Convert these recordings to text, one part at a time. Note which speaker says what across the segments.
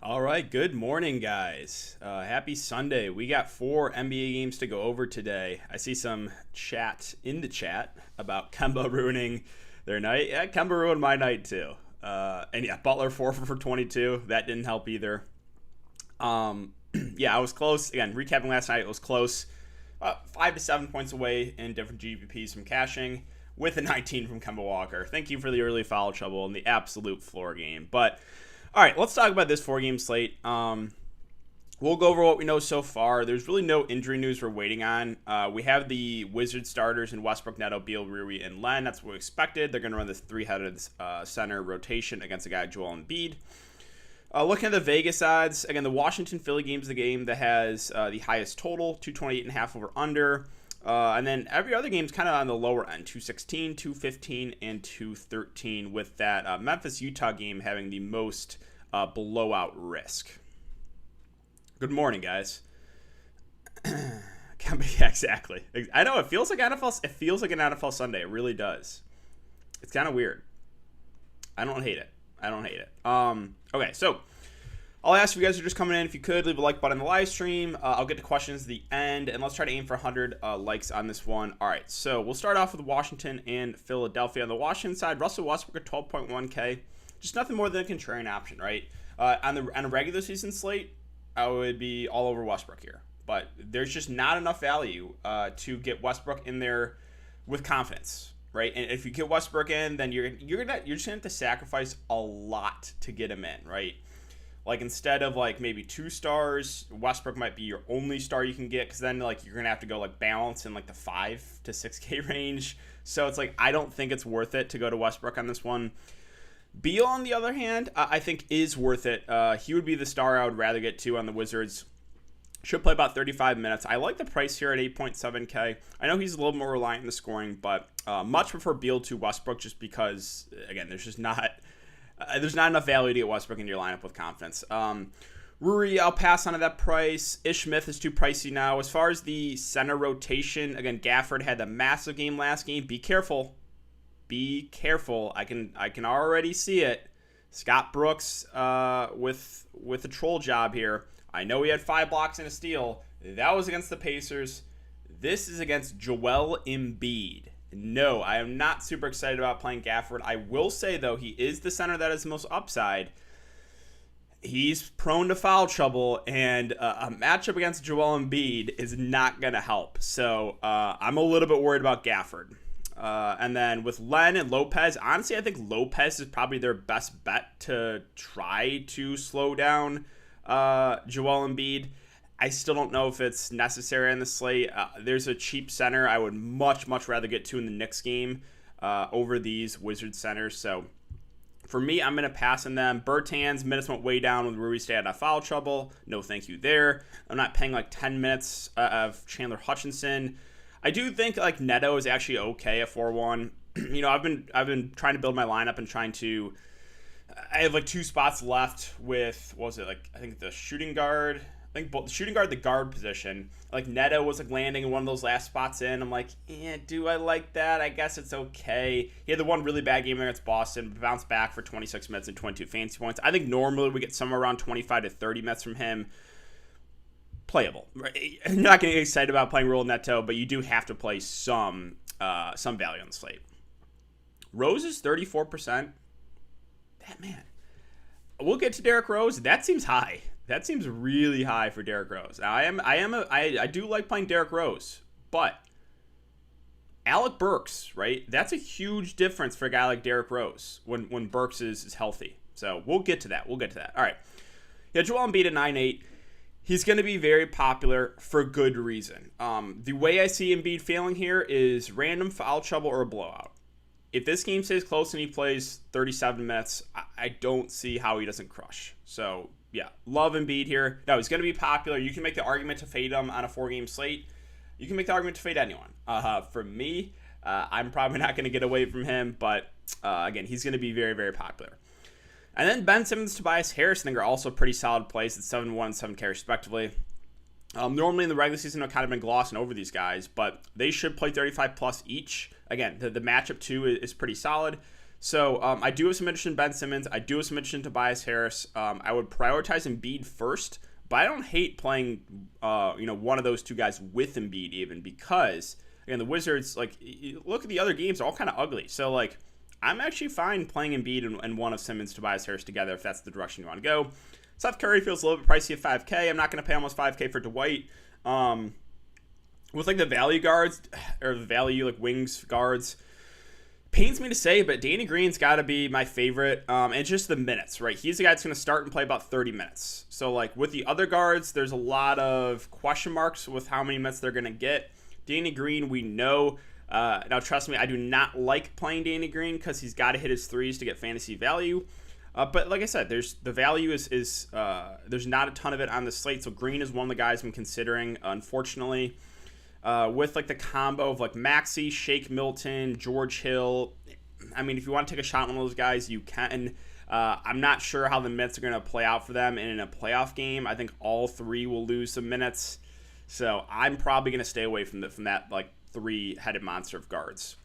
Speaker 1: All right, good morning, guys. Happy Sunday. We got 4 NBA games to go over today. I see some chat in the chat about Kemba ruining their night. Yeah, Kemba ruined my night too. And yeah, Butler 4 for 22. That didn't help either. Yeah, I was close. Again, recapping last night, it was close. 5 to 7 points away in different GPPs from cashing with a 19 from Kemba Walker. Thank you for the early foul trouble and the absolute floor game. But all right, let's talk about this 4-game slate. We'll go over what we know so far. There's really no injury news we're waiting on. We have the Wizards starters in Westbrook, Neto, Beal, Rui, and Len. That's what we expected. They're going to run this 3-headed center rotation against a guy, Joel Embiid. Looking at the Vegas odds, again, the Washington-Philly game is the game that has the highest total, 228.5 over under. And then every other game is kind of on the lower end, 216, 215, and 213, with that Memphis-Utah game having the most blowout risk. Good morning, guys. Yeah, exactly. I know it feels like NFL. It feels like an NFL Sunday. It really does. It's kind of weird. I don't hate it. Okay, so I'll ask if you guys are just coming in. If you could, leave a like button on the live stream. I'll get to questions at the end, and let's try to aim for 100 likes on this one. All right, so we'll start off with Washington and Philadelphia. On the Washington side, Russell Westbrook at 12.1K. Just nothing more than a contrarian option, right? On a regular season slate, I would be all over Westbrook here. But there's just not enough value to get Westbrook in there with confidence, right? And if you get Westbrook in, then you're just gonna have to sacrifice a lot to get him in, right? Like, instead of like maybe 2 stars, Westbrook might be your only star you can get, because then like you're gonna have to go like balance in like the 5 to 6K range. So it's like, I don't think it's worth it to go to Westbrook on this one. Beal, on the other hand, I think is worth it. He would be the star I would rather get to on the Wizards. Should play about 35 minutes. I like the price here at 8.7K. I know he's a little more reliant on the scoring, but much prefer Beal to Westbrook, just because, again, there's not enough value to get Westbrook in your lineup with confidence. Rui, I'll pass on at that price. Ish Smith is too pricey now. As far as the center rotation, again, Gafford had a massive game last game. Be careful. I can already see it. Scott Brooks with a troll job here. I know he had 5 blocks and a steal. That was against the Pacers. This is against Joel Embiid. No, I am not super excited about playing Gafford. I will say, though, he is the center that has the most upside. He's prone to foul trouble, and a matchup against Joel Embiid is not going to help. So I'm a little bit worried about Gafford. And then with Len and Lopez, honestly, I think Lopez is probably their best bet to try to slow down Joel Embiid. I still don't know if it's necessary on the slate. There's a cheap center I would much rather get to in the Knicks game over these Wizards centers. So for me, I'm going to pass on them. Bertans, minutes went way down with Rui stayed out of foul trouble. No thank you there. I'm not paying like 10 minutes of Chandler Hutchinson. I do think like Neto is actually okay at 4-1. You know, I've been trying to build my lineup and trying to. I have like 2 spots left with, what was it, like, I think the shooting guard. I think both the shooting guard, the guard position. Like, Neto was like landing in one of those last spots in. I'm like, do I like that? I guess it's okay. He had the one really bad game against Boston, but bounced back for 26 minutes and 22 fantasy points. I think normally we get somewhere around 25 to 30 minutes from him. Playable. I'm not getting excited about playing Roll Neto, but you do have to play some value on the slate. Rose is 34%. That man. We'll get to Derrick Rose. That seems high. That seems really high for Derrick Rose. Now, I do like playing Derrick Rose, but Alec Burks, right? That's a huge difference for a guy like Derrick Rose when Burks is healthy. So we'll get to that. All right. Yeah, Joel Embiid at 9.8. He's going to be very popular for good reason. The way I see Embiid failing here is random foul trouble or a blowout. If this game stays close and he plays 37 minutes, I don't see how he doesn't crush. So, yeah, love Embiid here. No, he's going to be popular. You can make the argument to fade him on a 4-game slate. You can make the argument to fade anyone. For me, I'm probably not going to get away from him, but again, he's going to be very, very popular. And then Ben Simmons, Tobias Harris, I think are also pretty solid plays at 7-1 and 7K respectively. Normally in the regular season, I've kind of been glossing over these guys, but they should play 35 plus each. Again, the matchup too is pretty solid. So I do have some interest in Ben Simmons. I do have some interest in Tobias Harris. I would prioritize Embiid first, but I don't hate playing one of those two guys with Embiid even, because again, the Wizards, like, look at the other games, they're all kind of ugly. So like, I'm actually fine playing Embiid and one of Simmons, Tobias Harris together if that's the direction you want to go. Seth Curry feels a little bit pricey at $5K. I'm not going to pay almost $5K for Dwight. With like the value guards or the value like wings guards, pains me to say, but Danny Green's got to be my favorite. And just the minutes, right? He's the guy that's going to start and play about 30 minutes. So like with the other guards, there's a lot of question marks with how many minutes they're going to get. Danny Green, we know. Now, trust me, I do not like playing Danny Green because he's got to hit his threes to get fantasy value. But like I said, the value is there's not a ton of it on the slate. So Green is one of the guys I'm considering, unfortunately. With like the combo of like Maxey, Shake Milton, George Hill. I mean, if you want to take a shot on one of those guys, you can. I'm not sure how the minutes are going to play out for them in a playoff game. I think all three will lose some minutes. So I'm probably going to stay away from that like three-headed monster of guards.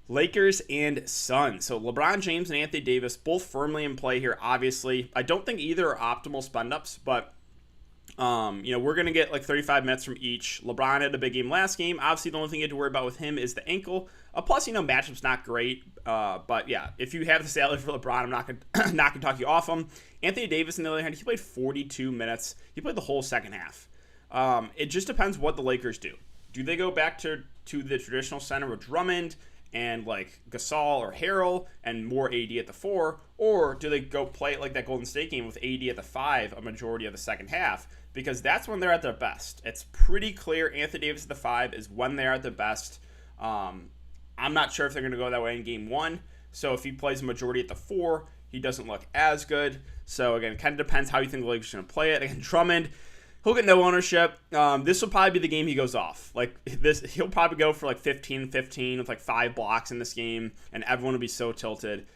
Speaker 1: Lakers and Suns. So LeBron James and Anthony Davis both firmly in play here, obviously. I don't think either are optimal spend-ups, but we're going to get like 35 minutes from each. LeBron had a big game last game. Obviously, the only thing you have to worry about with him is the ankle. Plus, matchup's not great. But yeah, if you have the salary for LeBron, I'm not going to talk you off him. Anthony Davis, on the other hand, he played 42 minutes. He played the whole second half. It just depends what the Lakers do. Do they go back to the traditional center with Drummond and like Gasol or Harrell and more AD at the 4, or do they go play it like that Golden State game with AD at the 5 a majority of the second half? Because that's when they're at their best. It's pretty clear Anthony Davis at the 5 is when they're at their best. I'm not sure if they're going to go that way in game 1. So if he plays a majority at the 4, he doesn't look as good. So again, it kind of depends how you think the Lakers are going to play it. Again, Drummond, he'll get no ownership. This will probably be the game he goes off. Like this, he'll probably go for like 15-15 with like 5 blocks in this game, and everyone will be so tilted.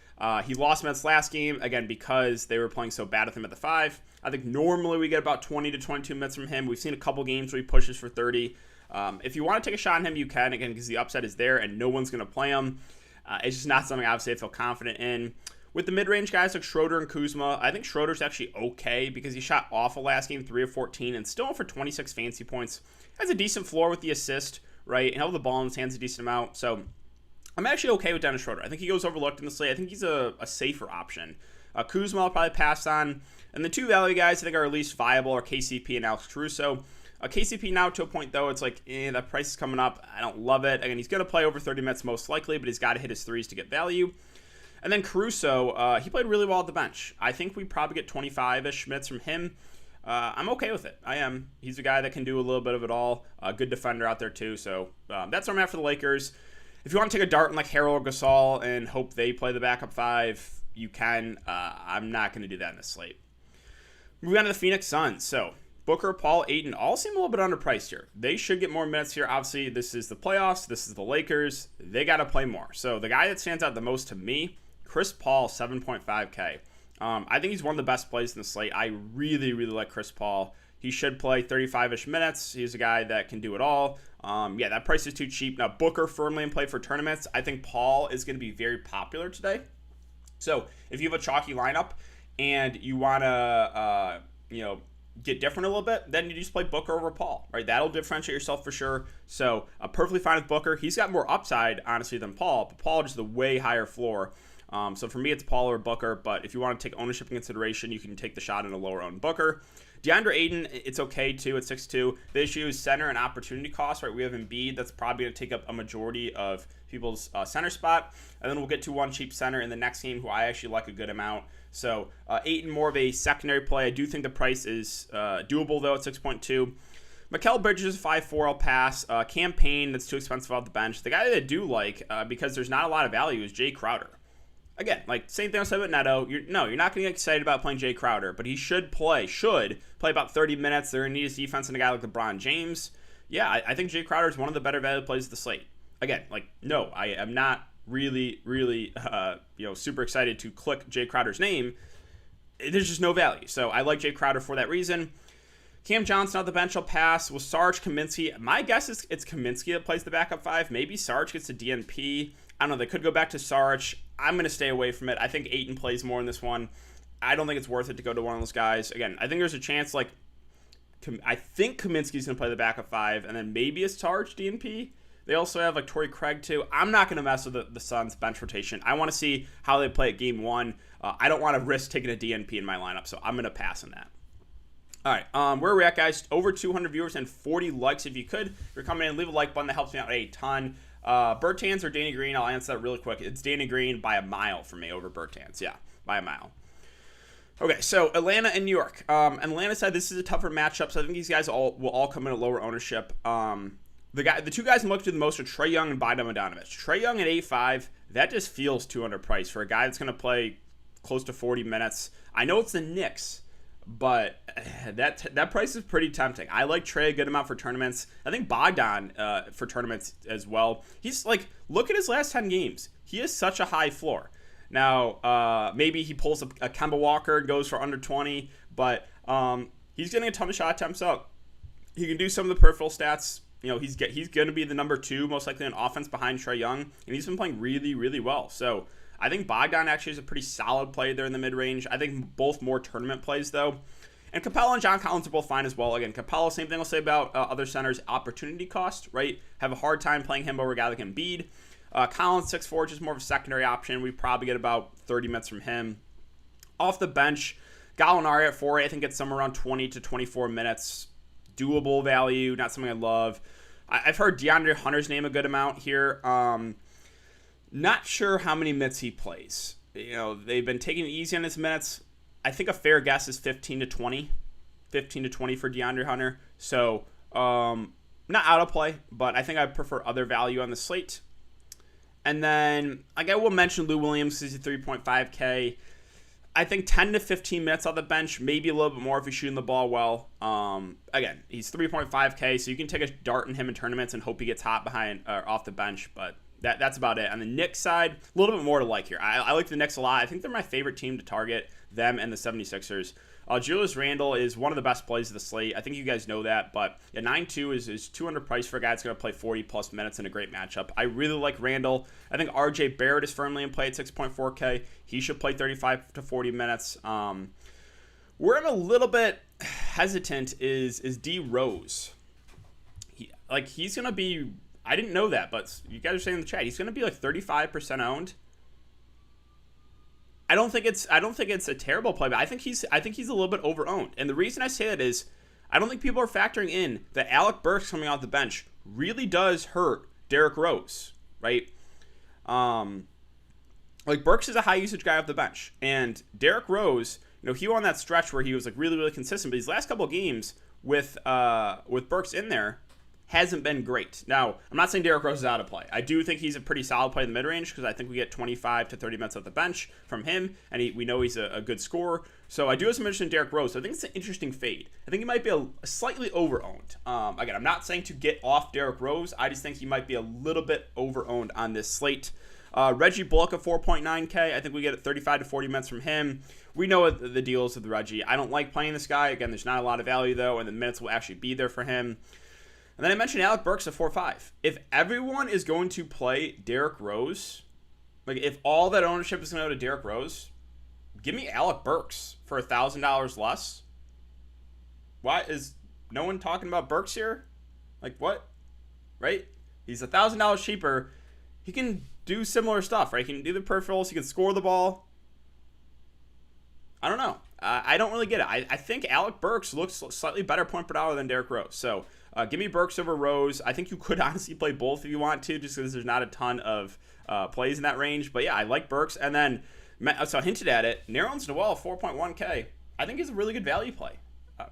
Speaker 1: He lost minutes last game, again, because they were playing so bad with him at the 5. I think normally we get about 20 to 22 minutes from him. We've seen a couple games where he pushes for 30. If you want to take a shot on him, you can, again, because the upside is there and no one's going to play him. It's just not something obviously I feel confident in. With the mid-range guys like Schroeder and Kuzma, I think Schroeder's actually okay because he shot awful last game, 3 of 14, and still for 26 fantasy points. Has a decent floor with the assist, right? And held the ball in his hands a decent amount. So I'm actually okay with Dennis Schroeder. I think he goes overlooked in the slate. I think he's a safer option. Kuzma I'll probably pass on. And the two value guys I think are at least viable are KCP and Alex Caruso. KCP now to a point, though, it's like, that price is coming up. I don't love it. Again, he's going to play over 30 minutes most likely, but he's got to hit his threes to get value. And then Caruso, he played really well at the bench. I think we probably get 25-ish minutes from him. I'm okay with it. I am. He's a guy that can do a little bit of it all. A good defender out there, too. So that's where I'm at for the Lakers. If you want to take a dart in like Harrell or Gasol and hope they play the backup 5, you can. I'm not going to do that in this slate. Moving on to the Phoenix Suns. So Booker, Paul, Ayton all seem a little bit underpriced here. They should get more minutes here. Obviously, this is the playoffs. This is the Lakers. They got to play more. So the guy that stands out the most to me, Chris Paul, 7.5K. I think he's one of the best plays in the slate. I really, really like Chris Paul. He should play 35-ish minutes. He's a guy that can do it all. That price is too cheap. Now, Booker firmly in play for tournaments. I think Paul is going to be very popular today. So if you have a chalky lineup and you want to, get different a little bit, then you just play Booker over Paul, right? That'll differentiate yourself for sure. So perfectly fine with Booker. He's got more upside, honestly, than Paul, but Paul just a way higher floor. So for me, it's Paul or Booker, but if you want to take ownership in consideration, you can take the shot in a lower owned Booker. DeAndre Ayton, it's okay too at 6'2". The issue is center and opportunity cost, right? We have Embiid that's probably going to take up a majority of people's center spot. And then we'll get to one cheap center in the next game who I actually like a good amount. So Ayton, more of a secondary play. I do think the price is doable though at 6.2. Mikal Bridges, 5'4", I'll pass. Campaign, that's too expensive off the bench. The guy that I do like, because there's not a lot of value, is Jay Crowder. Again, like same thing I said with Neto. You're not going to get excited about playing Jay Crowder, but he should play about 30 minutes. They're going to need his defense and a guy like LeBron James. Yeah, I think Jay Crowder is one of the better value plays of the slate. Again, no, I am not really, super excited to click Jay Crowder's name. There's just no value. So I like Jay Crowder for that reason. Cam Johnson on the bench, I'll pass. With Sarge, Kaminsky, my guess is it's Kaminsky that plays the backup 5. Maybe Sarge gets a DNP. I don't know. They could go back to Sarge. I'm going to stay away from it. I think Ayton plays more in this one. I don't think it's worth it to go to one of those guys. Again, I think there's a chance, like, I think Kaminsky's going to play the backup 5, and then maybe it's Targe DNP. They also have, like, Torrey Craig, too. I'm not going to mess with the Suns' bench rotation. I want to see how they play at game 1. I don't want to risk taking a DNP in my lineup, so I'm going to pass on that. All right, where are we at, guys? Over 200 viewers and 40 likes. If you could, if you're coming in, leave a like button. That helps me out a ton. Bertans or Danny Green? I'll answer that really quick. It's Danny Green by a mile for me over Bertans. Yeah, by a mile. Okay, so Atlanta and New York. Atlanta said this is a tougher matchup, so I think these guys will all come in at lower ownership. The two guys I'm looking to the most are Trae Young and Bogdan Bogdanovic. Trae Young at 8.5, that just feels too underpriced for a guy that's going to play close to 40 minutes. I know it's the Knicks, but that price is pretty tempting. I like Trae a good amount for tournaments. I think Bogdan for tournaments as well. He's like, look at his last 10 games. He has such a high floor. Now, maybe he pulls a Kemba Walker and goes for under 20, but he's getting a ton of shot attempts up. He can do some of the peripheral stats. You know, he's going to be the number 2 most likely on offense behind Trae Young, and he's been playing really, really well. So I think Bogdan actually is a pretty solid play there in the mid-range. I think both more tournament plays, though. And Capella and John Collins are both fine as well. Again, Capella, same thing I'll say about other centers, opportunity cost, right? Have a hard time playing him over a guy like Embiid. Collins, 6'4", just more of a secondary option. We probably get about 30 minutes from him. Off the bench, Gallinari at 4, I think gets somewhere around 20 to 24 minutes. Doable value, not something I love. I've heard DeAndre Hunter's name a good amount here. Not sure how many minutes he plays. You know, they've been taking it easy on his minutes. I think a fair guess is 15 to 20. 15 to 20 for DeAndre Hunter. So, not out of play, but I think I prefer other value on the slate. And then, like I will mention Lou Williams, he's 3.5K. I think 10 to 15 minutes on the bench, maybe a little bit more if he's shooting the ball well. Again, he's 3.5K, so you can take a dart in him in tournaments and hope he gets hot behind or off the bench, but that's about it. On the Knicks side, a little bit more to like here. I like the Knicks a lot. I think they're my favorite team to target, them and the 76ers. Julius Randle is one of the best plays of the slate. I think you guys know that, but 9.2 is 200 price for a guy that's going to play 40-plus minutes in a great matchup. I really like Randle. I think R.J. Barrett is firmly in play at 6.4K. He should play 35 to 40 minutes. Where I'm a little bit hesitant is D. Rose. He's going to be, I didn't know that, but you guys are saying in the chat, he's going to be like 35% owned. I don't think it's a terrible play, but I think he's a little bit over-owned. And the reason I say that is I don't think people are factoring in that Alec Burks coming off the bench really does hurt Derrick Rose, right? Burks is a high usage guy off the bench, and Derrick Rose, you know, he won that stretch where he was like really, really consistent. But these last couple of games with Burks in there hasn't been great. Now, I'm not saying Derrick Rose is out of play. I do think he's a pretty solid play in the mid-range because I think we get 25 to 30 minutes off the bench from him, and we know he's a good scorer. So I do have some interest in Derrick Rose. So I think it's an interesting fade. I think he might be a slightly over-owned. Again, I'm not saying to get off Derrick Rose. I just think he might be a little bit over-owned on this slate. Reggie Bullock at 4.9K. I think we get 35 to 40 minutes from him. We know what the deal is with Reggie. I don't like playing this guy. Again, there's not a lot of value, though, and the minutes will actually be there for him. And then I mentioned Alec Burks at 4.5. If everyone is going to play Derrick Rose, like if all that ownership is going to go to Derrick Rose, give me Alec Burks for $1,000 less. Why is no one talking about Burks here? Like what? Right? He's $1,000 cheaper. He can do similar stuff, right? He can do the peripherals. He can score the ball. I don't know. I don't really get it. I think Alec Burks looks slightly better point per dollar than Derrick Rose. So give me Burks over Rose. I think you could honestly play both if you want to, just because there's not a ton of plays in that range. But yeah, I like Burks. And then, so I hinted at it, Nerlens Noel, 4.1K. I think he's a really good value play.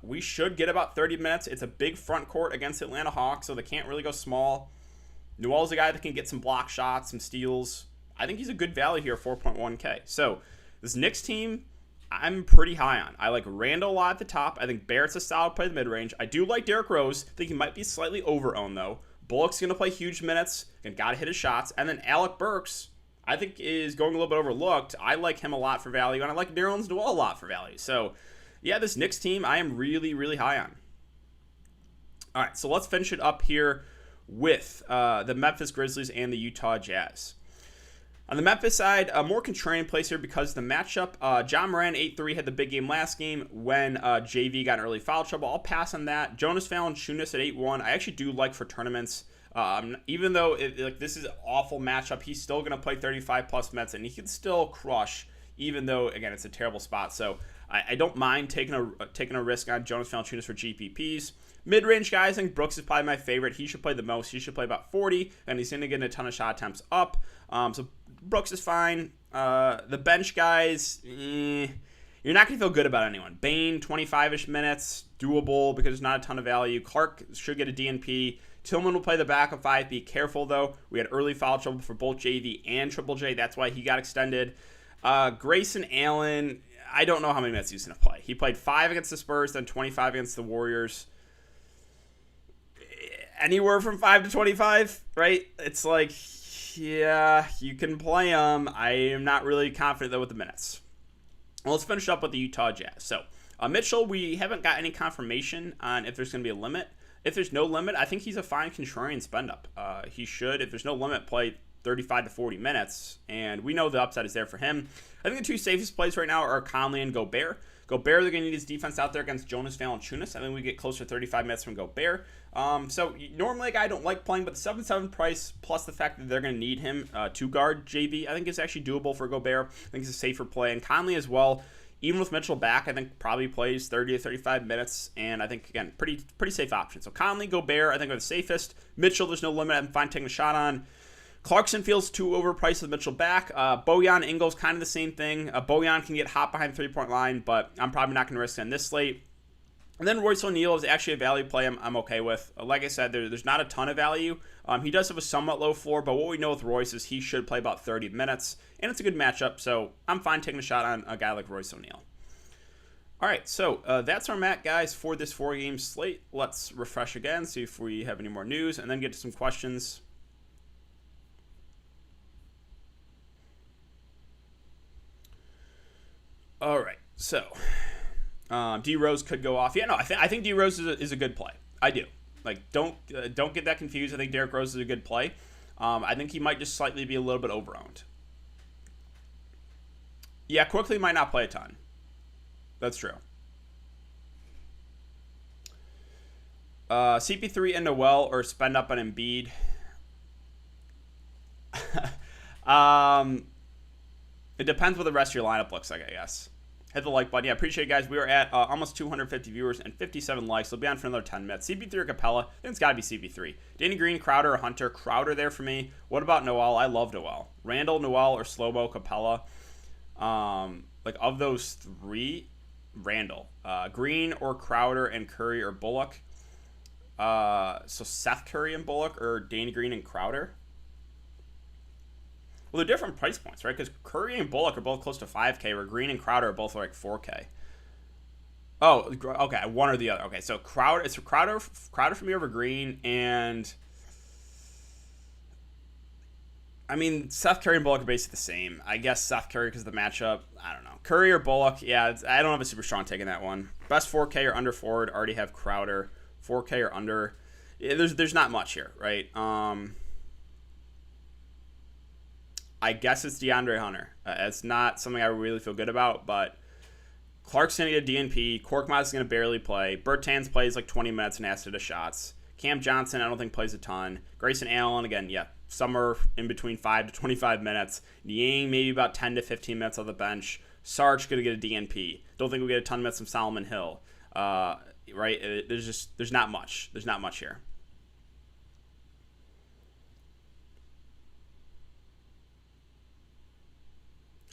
Speaker 1: We should get about 30 minutes. It's a big front court against Atlanta Hawks, so they can't really go small. Noel's a guy that can get some block shots, some steals. I think he's a good value here, 4.1K. So this Knicks team, I'm pretty high on. I like Randall a lot at the top. I think Barrett's a solid play in the mid-range. I do like Derrick Rose. I think he might be slightly over-owned, though. Bullock's going to play huge minutes and got to hit his shots. And then Alec Burks, I think, is going a little bit overlooked. I like him a lot for value, and I like Nerlens Noel a lot for value. So, yeah, this Knicks team I am really, really high on. All right, so let's finish it up here with the Memphis Grizzlies and the Utah Jazz. On the Memphis side, a more contrarian place here because the matchup, John Moran 8-3 had the big game last game when JV got in early foul trouble. I'll pass on that. Jonas Valanciunas at 8-1. I actually do like for tournaments. Even though this is an awful matchup, he's still going to play 35-plus minutes, and he can still crush, even though, again, it's a terrible spot. So I don't mind taking a risk on Jonas Valanciunas for GPPs. Mid-range guys, I think Brooks is probably my favorite. He should play the most. He should play about 40, and he's going to get a ton of shot attempts up. So Brooks is fine. The bench guys, you're not going to feel good about anyone. Bane, 25-ish minutes, doable because there's not a ton of value. Clark should get a DNP. Tillman will play the back of 5. Be careful, though. We had early foul trouble for both JV and Triple J. That's why he got extended. Grayson Allen, I don't know how many minutes he's going to play. He played 5 against the Spurs, then 25 against the Warriors. Anywhere from 5 to 25, right? It's like, yeah, you can play him. I am not really confident, though, with the minutes. Well, let's finish up with the Utah Jazz. So, Mitchell, we haven't got any confirmation on if there's going to be a limit. If there's no limit, I think he's a fine contrarian spend-up. He should, if there's no limit, play 35 to 40 minutes, and we know the upside is there for him. I think the two safest plays right now are Conley and Gobert. Gobert, they're going to need his defense out there against Jonas Valanciunas. I think we get closer to 35 minutes from Gobert. So normally a guy I don't like playing, but the 7-7 price plus the fact that they're going to need him to guard JV, I think it's actually doable for Gobert. I think it's a safer play. And Conley as well, even with Mitchell back, I think probably plays 30 to 35 minutes. And I think, again, pretty safe option. So Conley, Gobert, I think are the safest. Mitchell, there's no limit. I'm fine taking a shot on. Clarkson feels too overpriced with Mitchell back. Bojan, Ingles, kind of the same thing. Bojan can get hot behind the three-point line, but I'm probably not going to risk it on this slate. And then Royce O'Neal is actually a value play I'm okay with. Like I said, there's not a ton of value. He does have a somewhat low floor, but what we know with Royce is he should play about 30 minutes, and it's a good matchup, so I'm fine taking a shot on a guy like Royce O'Neal. All right, so that's our mat, guys, for this 4-game slate. Let's refresh again, see if we have any more news, and then get to some questions. All right, so D Rose could go off. Yeah, no, I think D Rose is a good play. I do. Like, don't get that confused. I think Derrick Rose is a good play. I think he might just slightly be a little bit overowned. Yeah, Quickly might not play a ton. That's true. CP3 and Noel or spend up on Embiid. It depends what the rest of your lineup looks like, I guess. Hit the like button. Yeah, appreciate it, guys. We are at almost 250 viewers and 57 likes. We'll be on for another 10 minutes. CP3 or Capella? I think it's got to be CP3. Danny Green, Crowder, or Hunter? Crowder there for me. What about Noel? I love Noel. Randall, Noel, or Slow-Mo, Capella? Like, of those three, Randall. Green or Crowder and Curry or Bullock? So Seth Curry and Bullock or Danny Green and Crowder? Well, they're different price points, right? Because Curry and Bullock are both close to 5K, where Green and Crowder are both like 4K. Oh, okay, one or the other. Okay, so Crowder for me over Green, and I mean Seth Curry and Bullock are basically the same. I guess Seth Curry because of the matchup. I don't know. Curry or Bullock? Yeah, I don't have a super strong take in that one. Best 4K or under forward. Already have Crowder. 4K or under. Yeah, there's not much here, right? I guess it's DeAndre Hunter. It's not something I really feel good about, but Clark's going to get a DNP. Korkmaz is going to barely play. Bertans plays like 20 minutes and has to hit shots. Cam Johnson, I don't think plays a ton. Grayson Allen, again, yeah, somewhere in between 5 to 25 minutes. Niang, maybe about 10 to 15 minutes on the bench. Sarge going to get a DNP. Don't think we get a ton of minutes from Solomon Hill. Right? There's not much. There's not much here.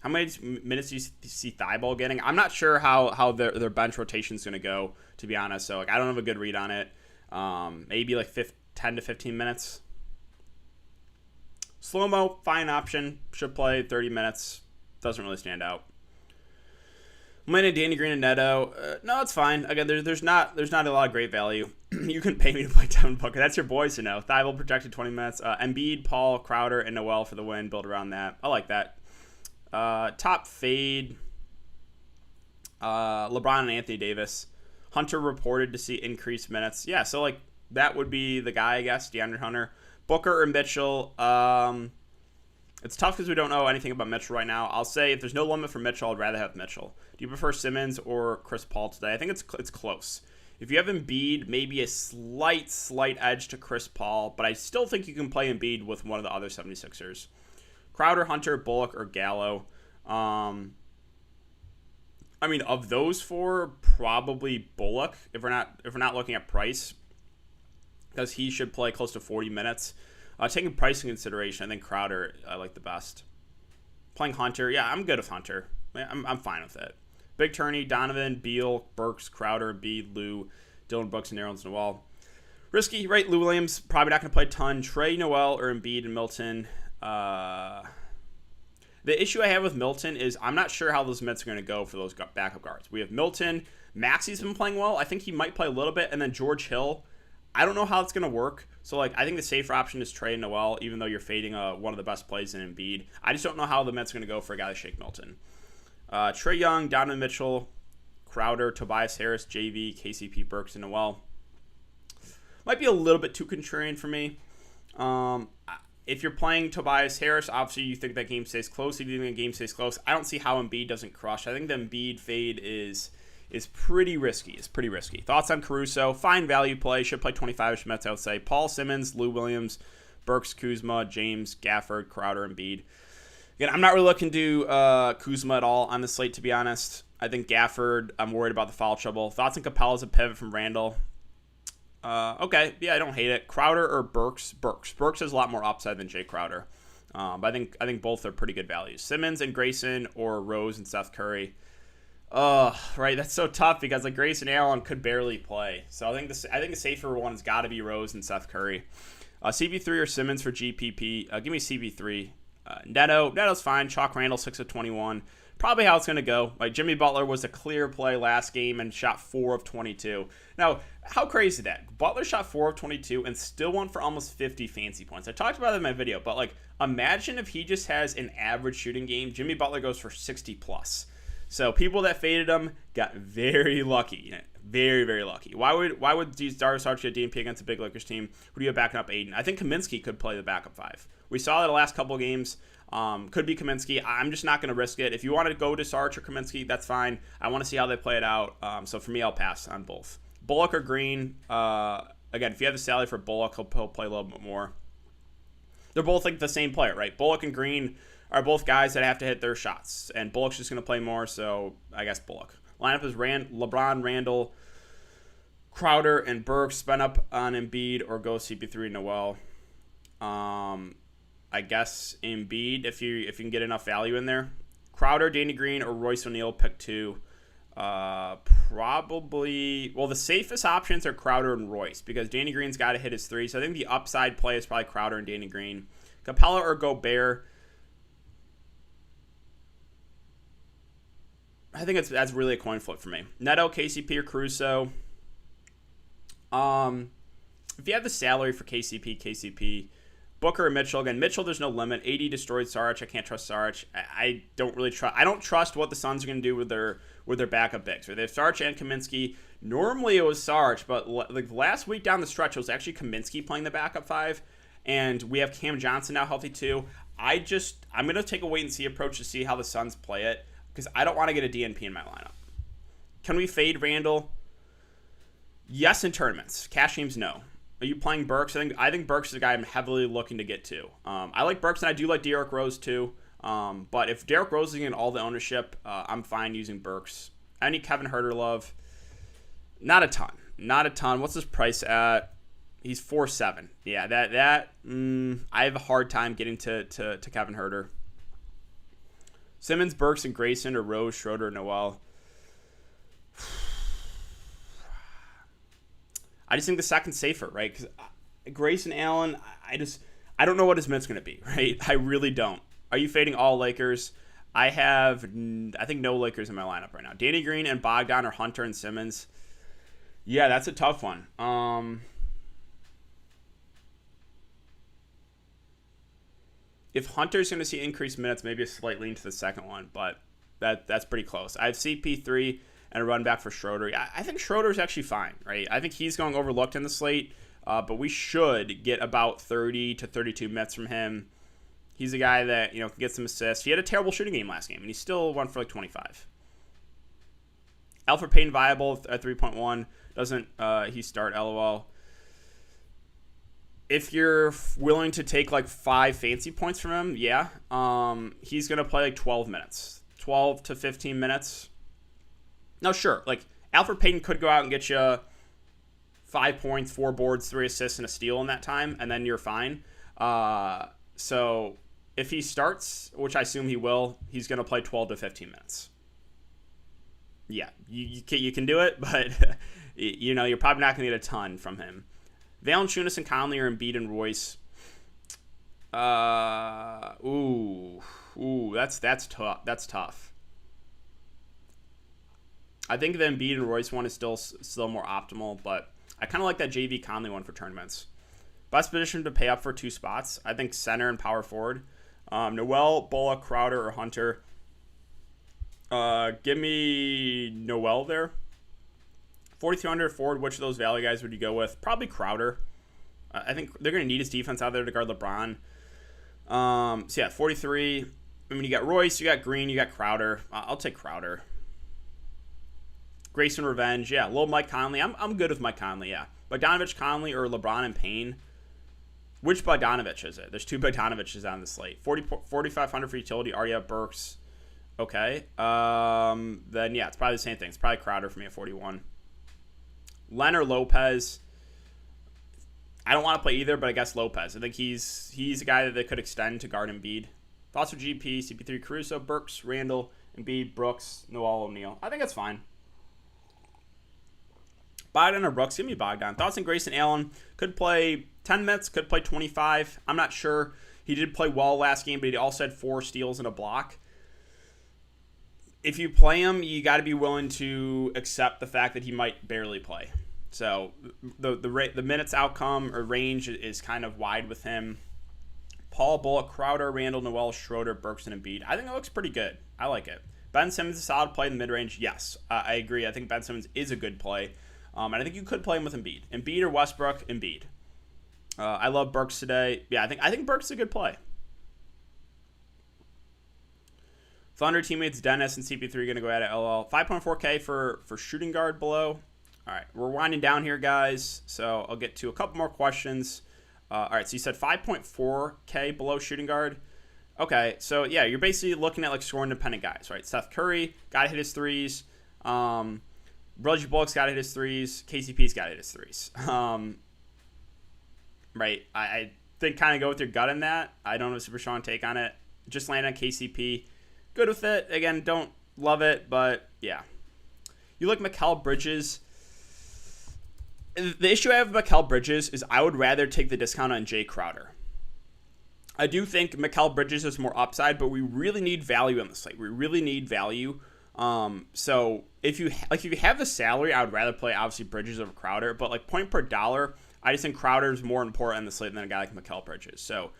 Speaker 1: How many minutes do you see Thibault getting? I'm not sure how their bench rotation is going to go, to be honest. So like I don't have a good read on it. Maybe like 10 to 15 minutes. Slow-mo, fine option. Should play 30 minutes. Doesn't really stand out. Lynn, Danny Green, and Neto. No, it's fine. Again, there's not a lot of great value. You can pay me to play Devin Booker. That's your boys to know. Thibault projected 20 minutes. Embiid, Paul, Crowder, and Noel for the win. Build around that. I like that. Top fade, LeBron and Anthony Davis. Hunter reported to see increased minutes. Yeah, so like that would be the guy, I guess, DeAndre Hunter. Booker or Mitchell. It's tough because we don't know anything about Mitchell right now. I'll say if there's no limit for Mitchell, I'd rather have Mitchell. Do you prefer Simmons or Chris Paul today? I think it's close. If you have Embiid, maybe a slight edge to Chris Paul, but I still think you can play Embiid with one of the other 76ers. Crowder, Hunter, Bullock, or Gallo. I mean, of those four, probably Bullock. If we're not looking at price, because he should play close to 40 minutes. Taking price in consideration, I think Crowder I like the best. Playing Hunter, yeah, I'm good with Hunter. I'm fine with it. Big Turney, Donovan, Beal, Burks, Crowder, Bede, Lou, Dylan Brooks, and Nerlens Noel. Risky, right? Lou Williams probably not going to play a ton. Trey, Noel, or Embiid and Milton. The issue I have with Milton is I'm not sure how those minutes are going to go for those backup guards. We have Milton. Maxi's been playing well. I think he might play a little bit. And then George Hill. I don't know how it's going to work. So, I think the safer option is Trey and Noel, even though you're fading one of the best plays in Embiid. I just don't know how the minutes are going to go for a guy like Shake Milton. Trey Young, Donovan Mitchell, Crowder, Tobias Harris, JV, KCP, Burks, and Noel. Might be a little bit too contrarian for me. If you're playing Tobias Harris, obviously you think that game stays close. If you think the game stays close, I don't see how Embiid doesn't crush. I think the Embiid fade is pretty risky. It's pretty risky. Thoughts on Caruso? Fine value play. Should play 25-ish minutes, I would say. Paul Simmons, Lou Williams, Burks, Kuzma, James, Gafford, Crowder, Embiid. Again, I'm not really looking to Kuzma at all on the slate, to be honest. I think Gafford, I'm worried about the foul trouble. Thoughts on Capella as a pivot from Randall? Okay, yeah, I don't hate it. Crowder or Burks? Burks has a lot more upside than Jay Crowder. But I think both are pretty good values. Simmons and Grayson or Rose and Seth Curry. Right, that's so tough because Grayson Allen could barely play. So I think the safer one has got to be Rose and Seth Curry. CP3 or Simmons for GPP? Give me CP3. Neto's fine. Chalk Randall 6 of 21. Probably how it's going to go. Jimmy Butler was a clear play last game and shot 4 of 22. Now, how crazy is that? Butler shot 4 of 22 and still won for almost 50 fancy points. I talked about that in my video, but imagine if he just has an average shooting game. Jimmy Butler goes for 60 plus. So people that faded him got very lucky. Very, very lucky. Why would these Darius Archer get DNP against a big Lakers team? Who do you have backing up Aiden? I think Kaminsky could play the backup 5. We saw that the last couple of games. Could be Kaminsky. I'm just not going to risk it. If you want to go to Sarge or Kaminsky, that's fine. I want to see how they play it out. So for me, I'll pass on both. Bullock or Green. Again, if you have the salary for Bullock, he'll play a little bit more. They're both the same player, right? Bullock and Green are both guys that have to hit their shots. And Bullock's just going to play more, so I guess Bullock. Lineup is LeBron, Randall, Crowder, and Burks. Spend up on Embiid or go CP3 Noel. I guess Embiid if you can get enough value in there. Crowder, Danny Green, or Royce O'Neal, pick 2. Probably, the safest options are Crowder and Royce because Danny Green's got to hit his 3. So I think the upside play is probably Crowder and Danny Green. Capella or Gobert. I think that's really a coin flip for me. Neto, KCP, or Caruso. If you have the salary for KCP. Booker or Mitchell. Again, Mitchell, there's no limit. AD destroyed Saric. I can't trust Saric. I don't really trust. I don't trust what the Suns are going to do with their backup bigs. They have Saric and Kaminsky. Normally it was Saric, but last week down the stretch it was actually Kaminsky playing the backup 5, and we have Cam Johnson now healthy too. I'm going to take a wait and see approach to see how the Suns play it because I don't want to get a DNP in my lineup. Can we fade Randall? Yes, in tournaments. Cash games, no. Are you playing Burks? I think Burks is a guy I'm heavily looking to get to. I like Burks, and I do like Derrick Rose too. But if Derrick Rose is getting all the ownership, I'm fine using Burks. I need Kevin Huerter love. Not a ton. What's his price at? He's 4.7. Yeah, I have a hard time getting to Kevin Huerter. Simmons, Burks, and Grayson, or Rose, Schroeder, Noel. I just think the second's safer, right? Because Grayson Allen, I don't know what his minutes going to be, right? I really don't. Are you fading all Lakers? I think no Lakers in my lineup right now. Danny Green and Bogdan or Hunter and Simmons. Yeah, that's a tough one. If Hunter's going to see increased minutes, maybe a slight lean to the second one, but that's pretty close. I have CP3 and a run back for Schroeder. I think Schroeder's actually fine, right? I think he's going overlooked in the slate, but we should get about 30 to 32 minutes from him. He's a guy that, can get some assists. He had a terrible shooting game last game, and he still won for like 25. Alfred Payton viable at 3.1. Doesn't he start, LOL. If you're willing to take like 5 fancy points from him, yeah. He's going to play like 12 minutes. 12 to 15 minutes. No, sure. Like, Alfred Payton could go out and get you 5 points, 4 boards, 3 assists, and a steal in that time, and then you're fine. So if he starts, which I assume he will, he's going to play 12 to 15 minutes. Yeah, you can do it, but you're probably not going to get a ton from him. Valanciunas and Conley are Embiid and Royce. That's tough. That's tough. I think the Embiid and Royce one is still more optimal, but I kind of like that JV Conley one for tournaments. Best position to pay up for 2 spots, I think center and power forward. Noel, Bullock, Crowder, or Hunter. Give me Noel there. 4,300 forward, which of those value guys would you go with? Probably Crowder. I think they're going to need his defense out there to guard LeBron. 43. I mean, you got Royce, you got Green, you got Crowder. I'll take Crowder. Grayson Revenge, yeah. Little Mike Conley. I'm good with Mike Conley, yeah. Bogdanovich, Conley, or LeBron and Payne. Which Bogdanovich is it? There's 2 Bogdanoviches on the slate. 4,500 for utility. Arya Burks. Okay. Then, yeah, it's probably the same thing. It's probably Crowder for me at 41. Len or Lopez. I don't want to play either, but I guess Lopez. I think he's a guy that they could extend to guard Embiid. Thoughts for GP, CP3, Caruso, Burks, Randall, Embiid, Brooks, Noel, O'Neal. I think that's fine. Bogdan or Brooks? Give me Bogdan. Thoughts on Grayson Allen? Could play 10 minutes, could play 25. I'm not sure. He did play well last game, but he also had 4 steals and a block. If you play him, you got to be willing to accept the fact that he might barely play. So the minutes outcome or range is kind of wide with him. Paul, Bullock, Crowder, Randall, Noel, Schroeder, Burks, and Embiid. I think it looks pretty good. I like it. Ben Simmons is a solid play in the mid-range. Yes, I agree. I think Ben Simmons is a good play. And I think you could play him with Embiid. Embiid or Westbrook, Embiid. I love Burks today. Yeah, I think Burks is a good play. Thunder teammates Dennis and CP3 are going to go at it, LL. 5.4K for shooting guard below. All right, we're winding down here, guys. So I'll get to a couple more questions. All right, so you said 5.4K below shooting guard. Okay, so yeah, you're basically looking at like scoring-dependent guys, right? Steph Curry, got to hit his threes. Reggie Bullock's got to hit his threes. KCP's got to hit his threes. Right, I think kind of go with your gut in that. I don't have a super strong take on it. Just land on KCP. Good with it. Again, don't love it, but yeah. You look Mikal Bridges. The issue I have with Mikal Bridges is I would rather take the discount on Jay Crowder. I do think Mikal Bridges is more upside, but we really need value on the slate. We really need value. So if you have the salary, I would rather play obviously Bridges over Crowder. But like point per dollar, I just think Crowder is more important on the slate than a guy like Mikal Bridges. So.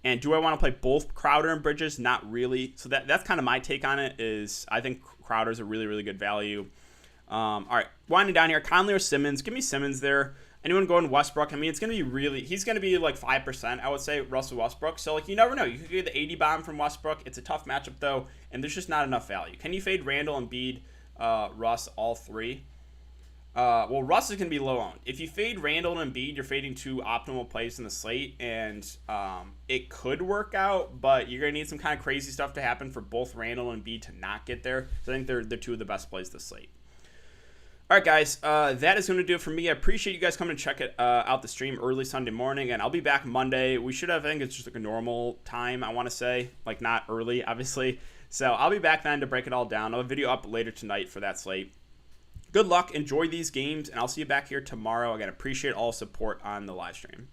Speaker 1: And do I want to play both Crowder and Bridges? Not really. So that's kind of my take on it is I think Crowder's a really, really good value. All right, winding down here. Conley or Simmons? Give me Simmons there. Anyone going Westbrook? I mean, it's going to be he's going to be like 5%, I would say, Russell Westbrook. So, like, you never know. You could get the 80 bomb from Westbrook. It's a tough matchup, though, and there's just not enough value. Can you fade Randall, Embiid, Russ, all 3? Well, Russ is going to be low owned. If you fade Randall and Embiid, you're fading 2 optimal plays in the slate, and it could work out, but you're going to need some kind of crazy stuff to happen for both Randall and Embiid to not get there. So I think they're 2 of the best plays this slate. All right, guys, that is going to do it for me. I appreciate you guys coming to check it out the stream early Sunday morning, and I'll be back Monday. We should have, I think it's just like a normal time, I want to say, like not early, obviously. So I'll be back then to break it all down. I'll have a video up later tonight for that slate. Good luck. Enjoy these games, and I'll see you back here tomorrow. Again, appreciate all support on the live stream.